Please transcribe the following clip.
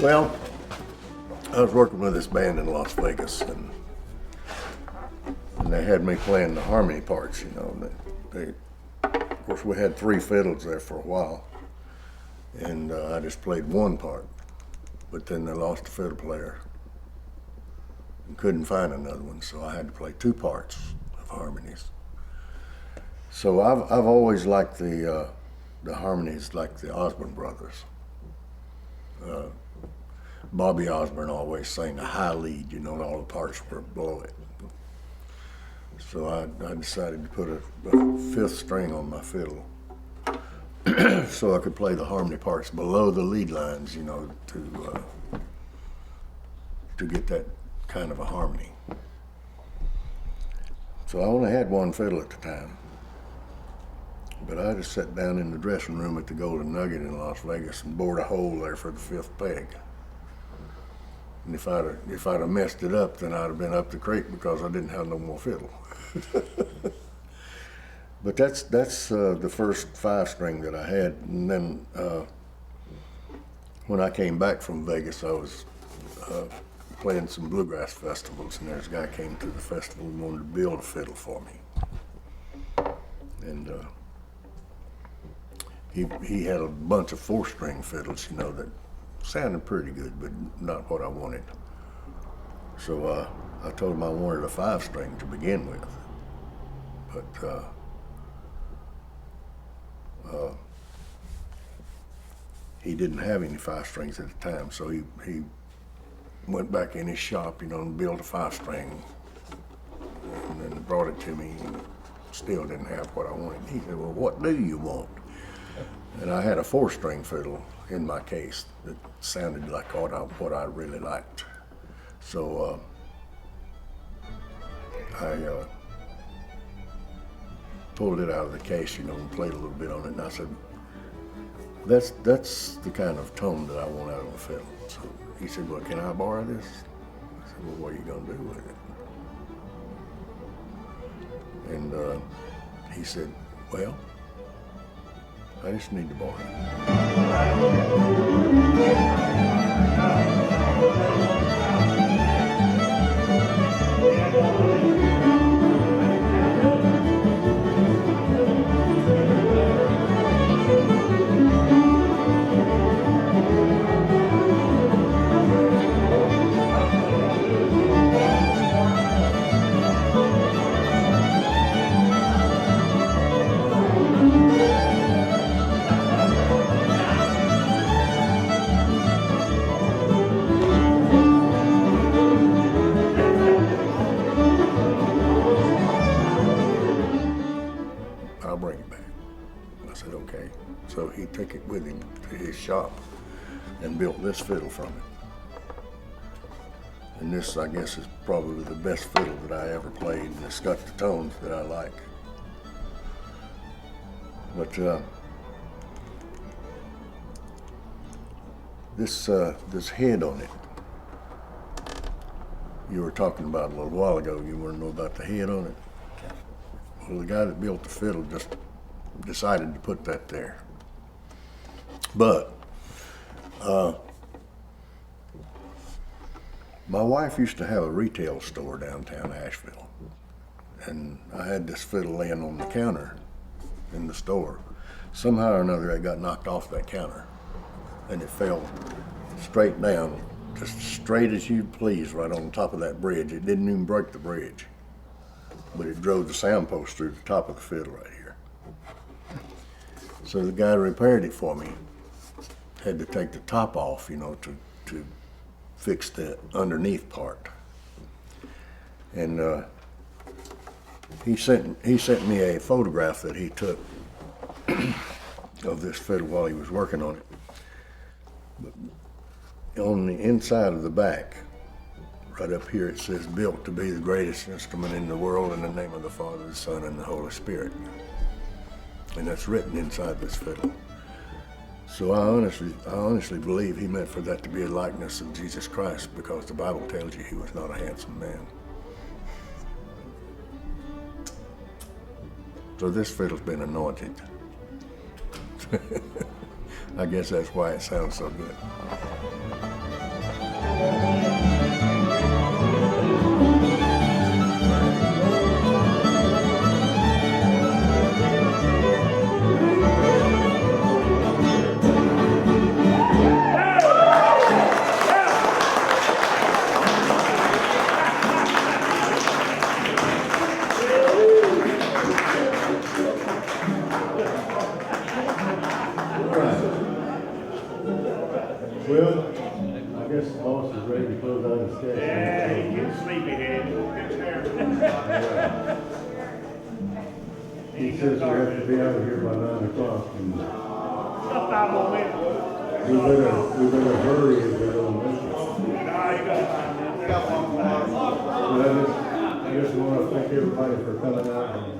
Well, I was working with this band in Las Vegas, and they had me playing the harmony parts. Of course, we had 3 fiddles there for a while, and I just played one part. But then they lost the fiddle player and couldn't find another one, so I had to play 2 parts of harmonies. So I've always liked the harmonies like the Osborne brothers. Bobby Osborne always sang a high lead, all the parts were below it. So I decided to put a 5th string on my fiddle so I could play the harmony parts below the lead lines, to get that kind of a harmony. So I only had 1 fiddle at the time, but I just sat down in the dressing room at the Golden Nugget in Las Vegas and bored a hole there for the 5th peg. And if I'd have messed it up, then I'd have been up the creek because I didn't have no more fiddle. But that's the first 5 string that I had. And then when I came back from Vegas, I was playing some bluegrass festivals, and there's a guy came to the festival and wanted to build a fiddle for me. And he had a bunch of 4-string fiddles, that sounded pretty good, but not what I wanted. So I told him I wanted a 5-string to begin with. But he didn't have any 5 strings at the time, so he went back in his shop, and built a 5-string, and then brought it to me, and still didn't have what I wanted. He said, "Well, what do you want?" And I had a 4-string fiddle in my case that sounded like what I really liked. So I pulled it out of the case, and played a little bit on it, and I said, that's the kind of tone that I want out of a fiddle. So he said, "Well, can I borrow this?" I said, "Well, what are you going to do with it?" And he said, "Well, I just need to borrow it." "I'll bring it back." I said, "Okay." So he took it with him to his shop and built this fiddle from it. And this, I guess, is probably the best fiddle that I ever played, and it's got the tones that I like. But this head on it, you were talking about a little while ago. You want to know about the head on it? Well, the guy that built the fiddle just decided to put that there. But my wife used to have a retail store downtown Asheville, and I had this fiddle laying on the counter in the store. Somehow or another, it got knocked off that counter, and it fell straight down, just straight as you'd please, right on top of that bridge. It didn't even break the bridge, but it drove the sound post through the top of the fiddle right here. So the guy who repaired it for me had to take the top off, to fix the underneath part. And he sent me a photograph that he took of this fiddle while he was working on it. But on the inside of the back, right up here, it says, "Built to be the greatest instrument in the world in the name of the Father, the Son, and the Holy Spirit." And that's written inside this fiddle. So I honestly believe he meant for that to be a likeness of Jesus Christ, because the Bible tells you he was not a handsome man. So this fiddle's been anointed. I guess that's why it sounds so good. Well, I guess the boss is ready to close out his session. Yeah, he gets sleepyhead. He says we have to be out of here by 9 o'clock. And About 5 more minutes. we better hurry if we don't make it. Nah, you got 5 minutes. But I just want to thank everybody for coming out and